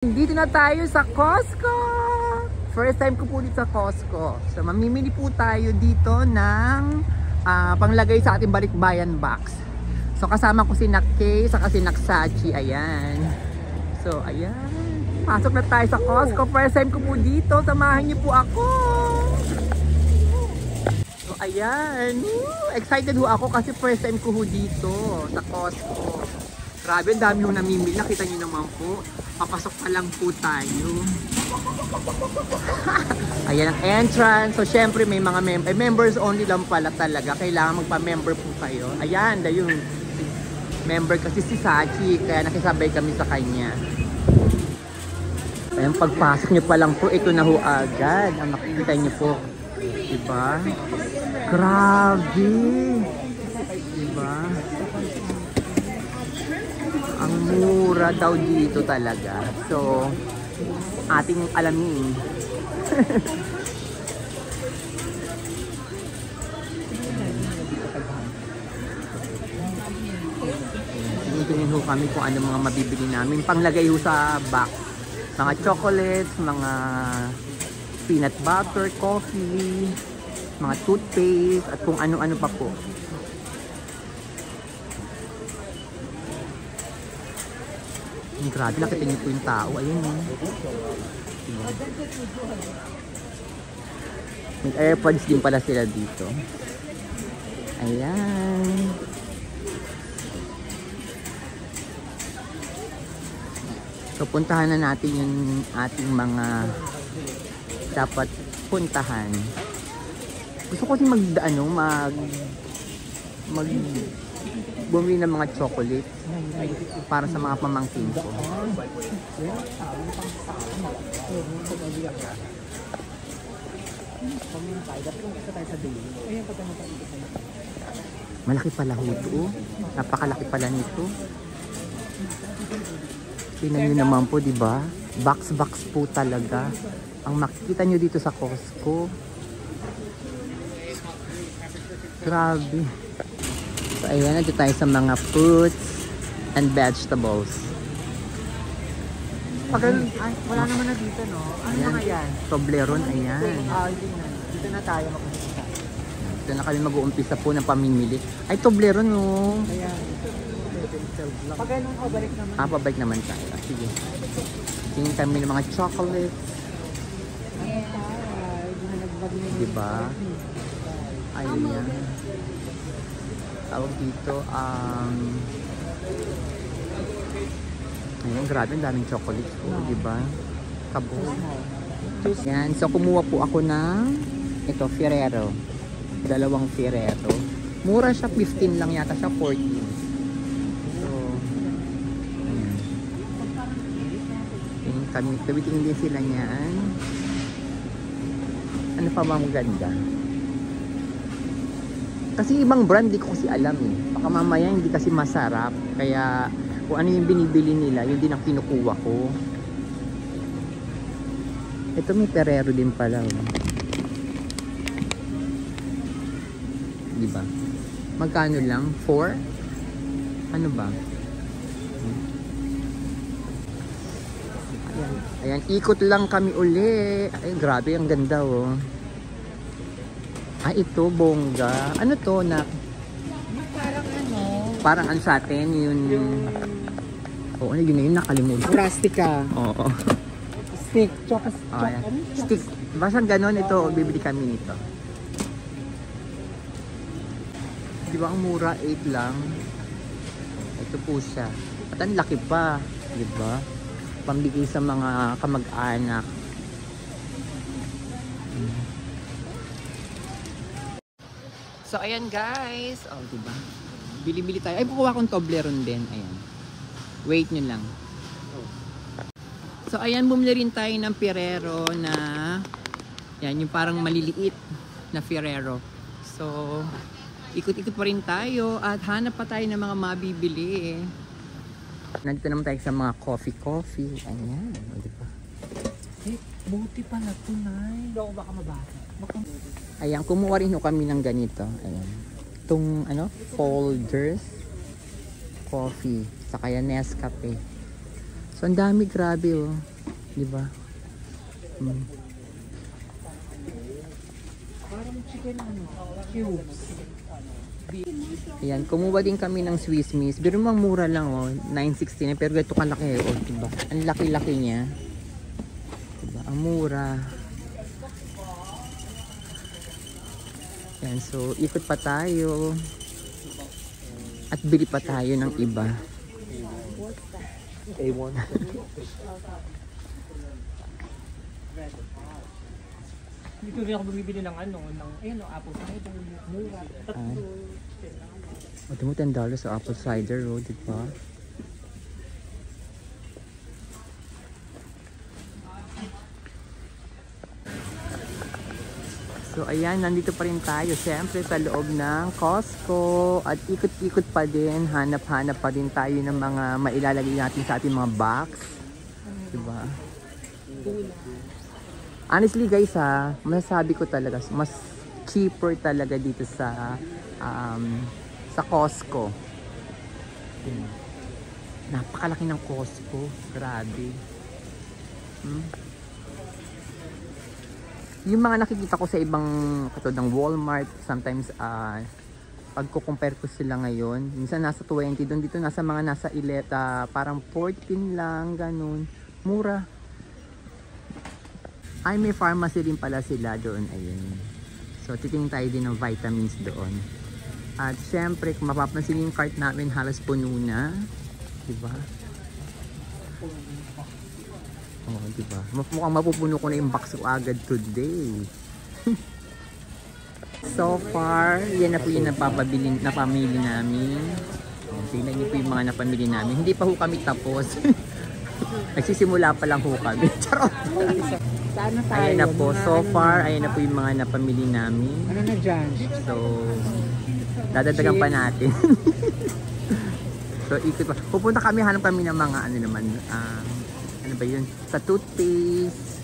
Dito na tayo sa Costco! First time ko po dito sa Costco. So mamimili po tayo dito ng panglagay sa ating balikbayan box. So kasama ko si Kay, saka si Sachi. Ayan. So ayan. Pasok na tayo sa Costco. First time ko po dito. Samahan niyo po ako. So ayan. Excited ho ako kasi first time ko dito sa Costco. Grabe, dami yung namimili. Nakita niyo naman po. Papasok pa lang po tayo. Ayan ang entrance. So syempre may mga members only lang pala talaga. Kailangan magpa-member po kayo. Ayan, yung member kasi si Sachi. Kaya nakisabay kami sa kanya. Ayan, pagpasok nyo pa lang po, ito na ho agad. Ang makikita nyo po. Diba? Grabe! Diba? Ang mura daw dito talaga. So, ating alamin. Tingin ho kami kung ano mga mabibili namin. Panglagay ho sa box. Mga chocolates, mga peanut butter, coffee, mga toothpaste, at kung ano-ano pa po. Grabe, nakita niyo po yung tao. Ayun yun. May AirPods din pala sila dito. Ayan. So puntahan na natin yung ating mga dapat puntahan. Gusto ko din bumili ng mga chocolate para sa mga pamangkin ko. Malaki pala ito. Napakalaki pala nito. Tingnan nyo naman po, di ba? Box po talaga. Ang makikita nyo dito sa Costco. Grabe. So ayan, nandito tayo sa mga fruits and vegetables. Wala naman na dito, no? Ano Ayan. mga yan? Toblerone, ayan. Hindi na. Dito na tayo makuha. Dito na kami mag-uumpisa po ng pamimili. Ay, Toblerone, no? Ayan. Pag ganun ko, balik naman. Pabalik naman tayo. Sige. Tingin kami ng mga chocolates. Diba? Ayan. Tawag dito, ayun, grabe, ang daming chocolates po, diba? Kabo. Yan, so kumuha po ako ng ito, Ferrero. Dalawang Ferrero. Mura siya, 15 lang yata siya, 14. So, ayan. Tingin kami, tawitingin din sila niyan. Ano pa ba maganda? Kasi ibang brand, di ko kasi alam eh. Baka mamaya hindi kasi masarap. Kaya kung ano yung binibili nila, yun din ang kinukuha ko. Ito may Ferrero din pala. Oh. Diba? Magkano lang? 4? Ano ba? Ayan. Ayan, ikot lang kami uli. Ay, grabe, ang ganda oh. Ah, ito, bongga. Ano to, na? Parang ano? Parang ano sa atin, yun. Oo, ano yun nakalimutan. Plastica. Oo. Stick. Chocolate. Oh, ayan. Stick. Basta ganon ito, bibili kami nito. Di ba ang mura? 8 lang. Ito po siya. At ang laki pa. Di ba? Pambigay sa mga kamag-anak. So, ayan guys. Oh, diba? Bili-bili tayo. Ay, kukuha akong Toblerone din. Ayan. Wait nyo lang. So, ayan, bumili rin tayo ng Ferrero na yan, yung parang maliliit na Ferrero. So, ikot-ikot pa rin tayo at hanap pa tayo ng mga mabibili. Nandito naman tayo sa mga coffee. Ayan. Diba? Eh, buti pala tunay. Hindi ako baka mabasa. Ayan, kumuha rin kami ng ganito. Ayan. Itong, Folgers coffee. Saka yan, Nescafe. So, ang dami, grabe, oh. Di ba? Parang chicken cubes. Ayan, kumuha din kami ng Swiss Miss. Pero mang mura lang, oh. 9.69. Pero ganito kalaki, oh. Diba? Ang laki-laki niya. Diba? Ang mura. Ayan, so, ikot pa tayo. At bili pa tayo ng iba. A1. Dito rin ako bumibili ng apple cider, mura. Tatlo. O, mo $10 sa apple cider, oh, diba? So, ayan, nandito pa rin tayo. Siyempre, sa loob ng Costco. At ikot-ikot pa din. Hanap-hanap pa din tayo ng mga mailalagay natin sa ating mga box. Diba? Honestly, guys, masasabi ko talaga, mas cheaper talaga dito sa Costco. Napakalaki ng Costco. Grabe. Yung mga nakikita ko sa ibang katulad ng Walmart, sometimes pagko-compare ko sila ngayon, minsan nasa 20 doon, dito nasa mga nasa 11, parang 14 lang, ganun. Mura. Ay, may pharmacy din pala sila doon, ayun. So, titingin tayo din ng vitamins doon. At syempre, kung mapapansin yung cart namin, halos puno na. Diba? Oh, diba? Mukhang mapupuno ko na yung box ko agad today. So far, yan na po yung napamili namin. Tingnan niyo po yung mga napamili namin. Hindi pa ho kami tapos. Nagsisimula pa lang ho kami. Charot! Sana tayo. Ayan na po. So far, ayan na po yung mga napamili namin. Ano na dyan? So, dadagdagan pa natin. So, ikot pa. Pupunta kami, hanap kami ng mga ano naman, ano ba yun? Sa toothpaste,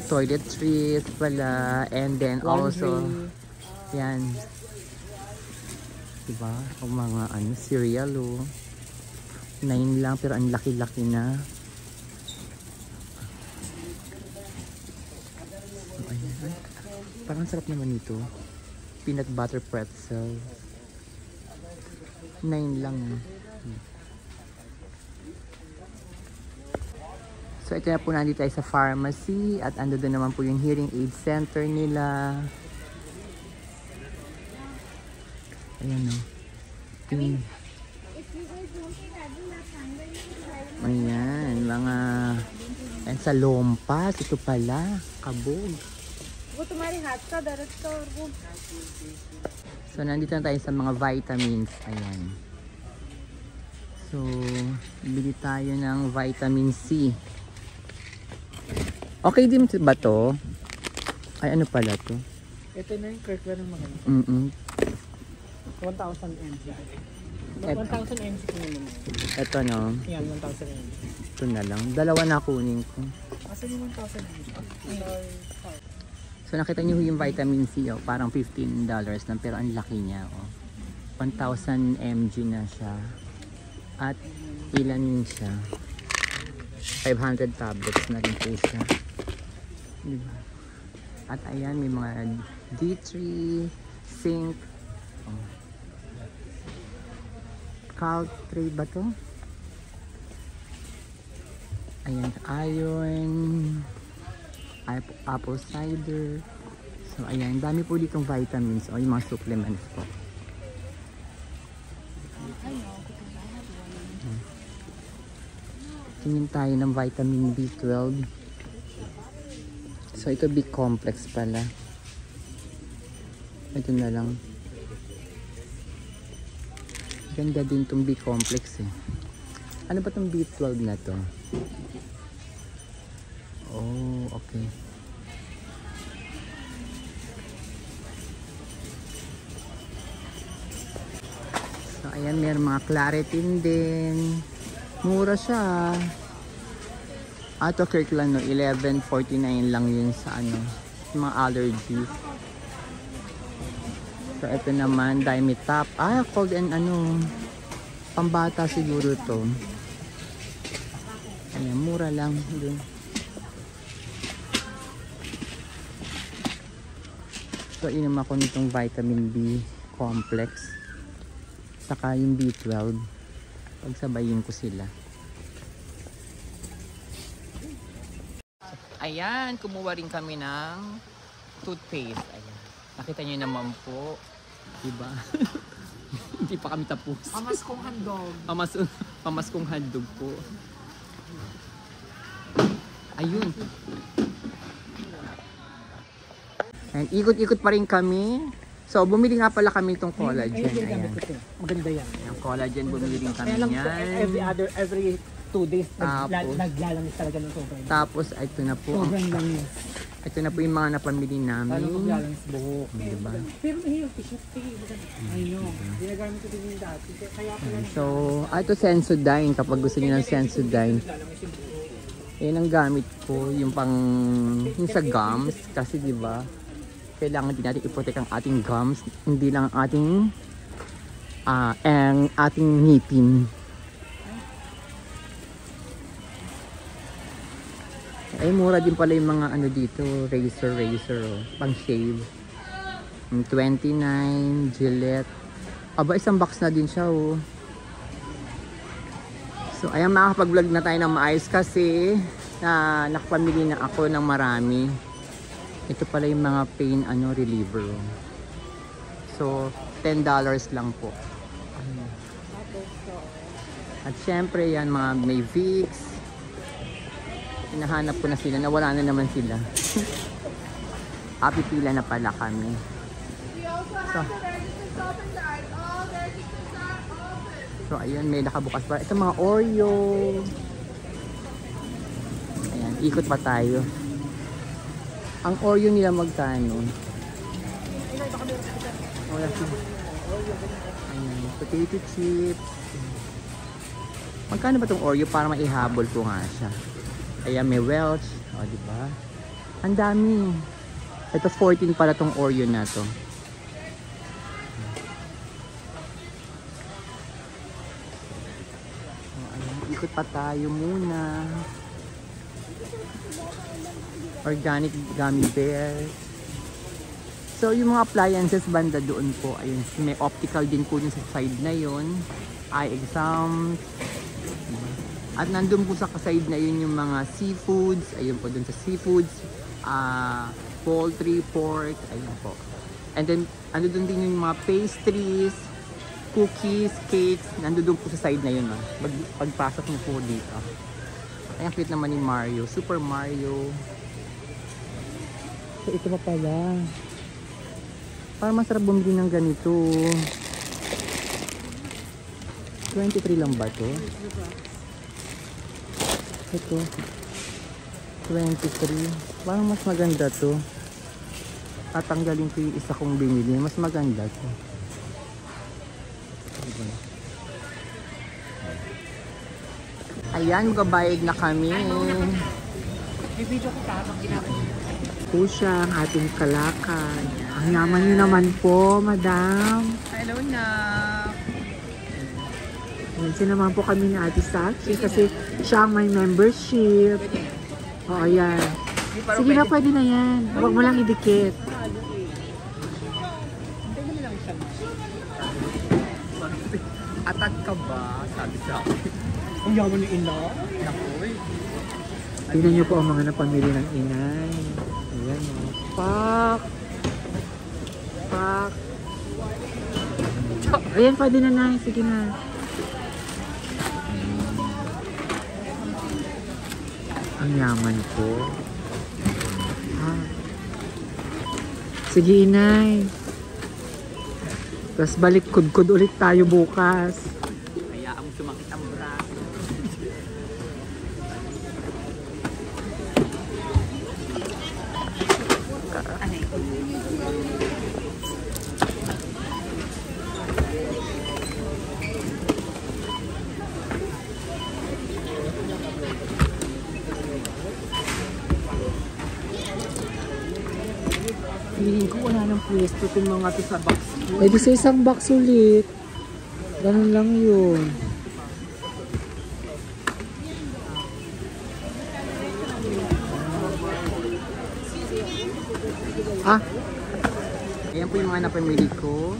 toiletries pala, and then also, yan, diba? O mga ano, cereal, oh. 9 lang, pero ang laki-laki na. Ayan. Parang sarap naman ito. Peanut butter pretzel. 9 lang. So ito na po, nandito tayo sa pharmacy at ando doon naman po yung hearing aid center nila. Ayan o. Ayan, mga ayan, sa Lompas, ito pala, kabog. So nandito na tayo sa mga vitamins. Ayan. So, bili tayo ng vitamin C. Okay din ba to? Ay, ano pala to? Ito na yung Kirkland ng mga 1,000 mg. 1,000 mg ko naman. Ito no? Yan, 1,000 mg. Ito na lang. Dalawa na kunin ko. Asa yung 1,000 mg? So nakita niyo yung vitamin C, oh, parang $15 lang, pero ang laki niya, oh. 1,000 mg na siya. At ilan siya? 500 tablets na rin po siya. Diba? At ayan, may mga D3, zinc, oh. Caltrate ba to? Ayan, iron, apple cider. So ayan, dami po ditong vitamins o yung mga supplements po. Tingin tayo ng vitamin B12. So ito B complex pala. Ito na lang. Ganda din itong B complex eh. Ano ba itong B12 na to? Oh, okay. So, ayan, may mga claritin din. Mura siya. Ato Kirkland, no, 11.49 lang yun sa ano, mga allergies. So, ito naman, Dimetap. Ah, cold and ano, Pambata siguro to. Ayan, mura lang din. So, inom ako nitong vitamin B complex. Saka yung B12. Pagsabayin ko sila. Ayan, kumuha rin kami ng toothpaste. Ayan. Nakita nyo naman po. Diba? Hindi pa kami tapos. Pamaskong handog. Pamaskong handog po. Ayun. And ikot-ikot pa rin kami. So, bumili nga pala kami itong collagen. Ayan. Maganda yan. Yung collagen, bumili rin kami Kaya lang yan. every 2 days, Tapos, naglalamis talaga ng sobrang. Tapos, ito na po. Sobrang lamis. Ito na po yung mga napamili Lalo namin. maglalamis buhok. Diba? Pero mahirap t-shirt. I know. Ginagamit ko din yung dati. Kaya pala So, ito Sensodyne. Kapag gusto niyo ng Sensodyne. naglalamis yung buhok. Yan ang gamit ko. Yung pang, yung sa gums. Kasi diba, kailangan din natin i-protect ang ating gums. Hindi lang ang ating ngipin. Ay, mura din pala yung mga ano dito, razor, oh, pang shave. 29, Gillette. Aba, isang box na din siya, oh. So, ayan, makakapag-vlog na tayo ng maayos kasi nakapamili na ako ng marami. Ito pala yung mga pain reliever. Oh. So, $10 lang po. Ayan. At syempre, yan, mga may Vicks. Hinahanap ko na sila, nawala na naman sila. Pila na pala kami. So ayun, may nakabukas pa. Ito mga Oreo. Ayan, ikot pa tayo. Ang Oreo nila magkano? Ayan, potato chips. Magkano ba itong Oreo para maihabol ko nga siya? Ayan, may Welch. O, diba? Ang dami. Ito, 14 pala tong Oreo na to. O, ayan, ikot pa tayo muna. Organic gummy bears. So, yung mga appliances banda doon po. Ayun, may optical din po dun sa side na yun. Eye exam. At nandun po sa side na yun yung mga seafoods. Ayun po dun sa seafoods. Poultry, pork. Ayun po. And then, nandun din yung mga pastries, cookies, cakes. Nandun po sa side na yun. Pagpasok mo po dito. Ay, ang cute naman ni Mario. Super Mario. So, ito pa pala. Parang masarap bumili ng ganito. 23 lang ba to? Ito 23. Parang mas maganda to. Tatanggalin ko yung isa kong binili. Mas maganda to. Ayan, magbabayad na kami. May video ko tapang ginagawa. Po siya ang ating kalakad. Ang yaman niyo naman po, madam. Hello na. Minsan naman po kami ni Ate Sachi kasi siya ang may membership. Oo, yan. Sige na, pwede na yan. Huwag mo lang idikit. Atat ka ba? Sabi sa akin. Ang yaman ni Ina. Nakoy. Tingnan niyo po ang mga napamili ng inay. Ayan o. Pak! Pak! Ayan, pwede na na. Sige na. Ang yaman po. Sige, inay. Tapos balik kudkud ulit tayo bukas. Kaya ang sumakit ang braso. Feeling ko wala ng pwesto itong mga to sa box. Eh di sa isang box ulit. Ganun lang yun. Ah, Ayan po yung mga napamili ko.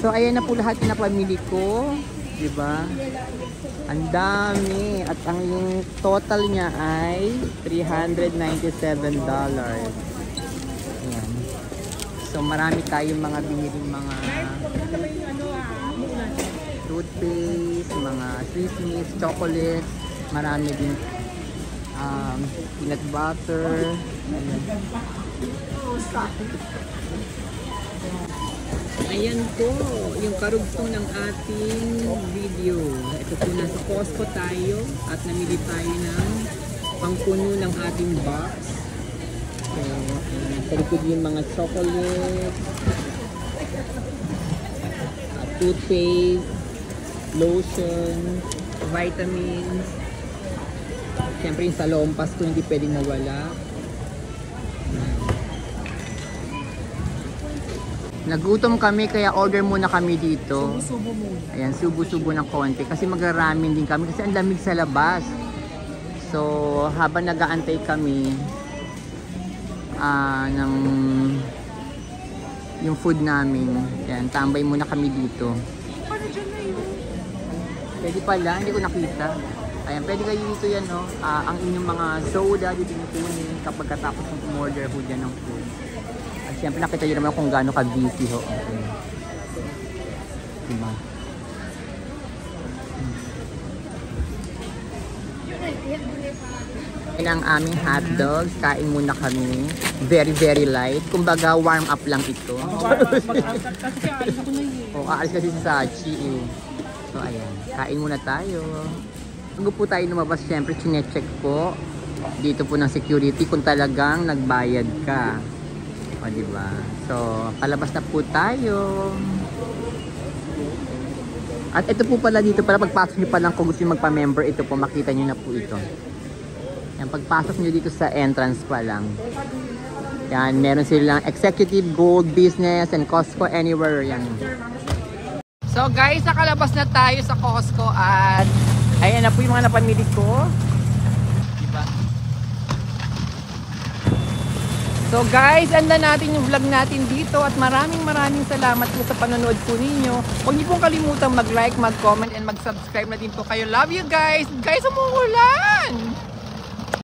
So, ayan na po lahat yung napamili ko. Diba? Ang dami. At ang yung total niya ay $397. Ayan. So, marami tayong mga biniling mga toothpaste, mga Swiss Miss, chocolate. Marami din peanut butter. Ayan. Ayan po, yung karugtong ng ating video. Ito po, nasa Costco tayo at namili tayo ng pangpuno ng ating box. So, sa likod yung mga chocolate, toothpaste, lotion, vitamins. Siyempre yung salompas ko hindi pwedeng mawala. Nagutom kami kaya order muna kami dito. Subo muna. Ayan, subo-subo ng konti kasi magra-ramen din kami kasi ang lamig sa labas. So, habang nag-aantay kami ng yung food namin, ayan, tambay muna kami dito. Paano dyan na yun? Pwede pala, hindi ko nakita. Ayan, pwede kayo dito yan, no? Ang inyong mga soda dito yung kunin kapag katapos ng umorder ho dyan ng food. At syempre nakita nyo naman kung gaano ka-busy ho. Okay. Diba? Yan ang aming hotdogs. Kain muna kami. Very, very light. Kumbaga, warm up lang ito. Kasi aalis ako na yun. O, aalis kasi si Sachi eh. So, ayan. Kain muna tayo. Bago po tayo lumabas, syempre, chinecheck po dito po ng security kung talagang nagbayad ka. O, diba? So, palabas na po tayo. At ito po pala dito, para pagpasok nyo pa lang kung gusto nyo magpa-member, ito po, makita nyo na po ito. Yan, pagpasok nyo dito sa entrance pa lang. Yan, meron silang Executive Gold Business and Costco Anywhere. Yan. So guys, nakalabas na tayo sa Costco at ayan na po yung mga napamili ko. Diba? So guys, anda natin yung vlog natin dito at maraming salamat po sa panonood po ninyo. Huwag niyo pong kalimutang mag-like, mag-comment and mag-subscribe na din po kayo. Love you guys! Guys, umuulan!